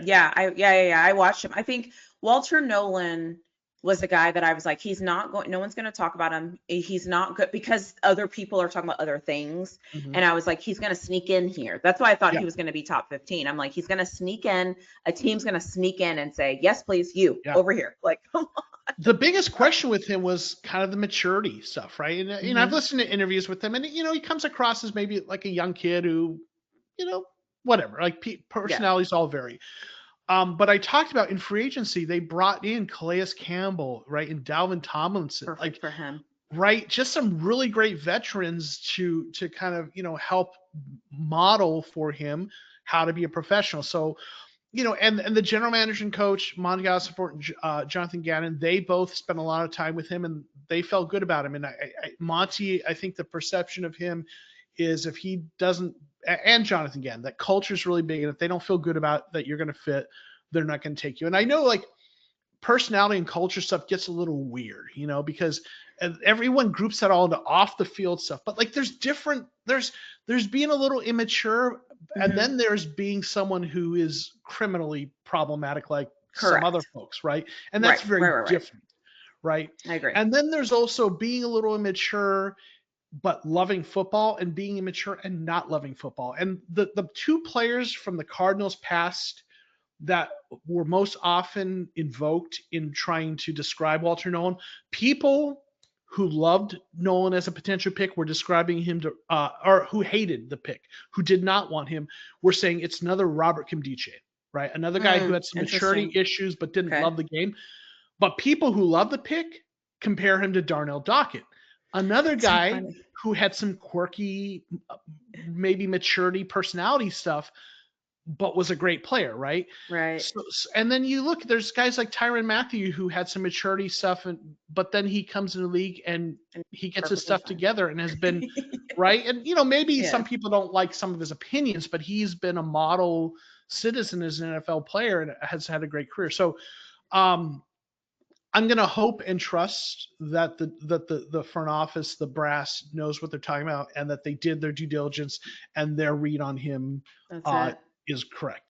Yeah. I watched him. I think Walter Nolen was the guy that I was like, he's not going, no one's going to talk about him. He's not good because other people are talking about other things. Hmm. And I was like, he's going to sneak in here. That's why I thought Yeah. he was going to be top 15. I'm like, he's going to sneak in. A team's going to sneak in and say, yes, please, you Yeah. over here. Like, come The biggest question with him was kind of the maturity stuff, right? And on. I've listened to interviews with him, and he comes across as maybe like a young kid who, you know, whatever. Like Yeah. personalities all vary. But I talked about in free agency, they brought in Calais Campbell, right, and Dalvin Tomlinson, Perfect like, for him. right, just some really great veterans to kind of help model for him how to be a professional. So and the general manager and coach, Monty Support and Jonathan Gannon, they both spent a lot of time with him, and they felt good about him. And Monty, I think the perception of him is if he doesn't, and Jonathan Gannon, that culture is really big, and if they don't feel good about that you're going to fit, they're not going to take you. And I know like personality and culture stuff gets a little weird, because everyone groups that all into off the field stuff. But like there's being a little immature, and Hmm. then there's being someone who is criminally problematic, like some other Correct. folks, right? And that's Right. very Right. Right. Right. different, right? I agree. And then there's also being a little immature but loving football, and being immature and not loving football. And the two players from the Cardinals past that were most often invoked in trying to describe Walter Nolen. People who loved Nolan as a potential pick were describing him to, or who hated the pick, who did not want him, were saying it's another Robert Kimdiche, right? Another guy who had some maturity Interesting. issues but didn't Okay. love the game. But people who love the pick compare him to Darnell Dockett, another That's so guy funny. who had some quirky, maybe maturity, personality stuff, but was a great player, right? Right. And then you look, there's guys like Tyrann Mathieu who had some maturity stuff, but then he comes in the league and And he gets his perfectly stuff fine. together and has been right. And maybe Yeah. some people don't like some of his opinions, but he's been a model citizen as an NFL player and has had a great career. So um, I'm going to hope and trust that the front office, the brass, knows what they're talking about, and that they did their due diligence and their read on him That's uh, it. is correct.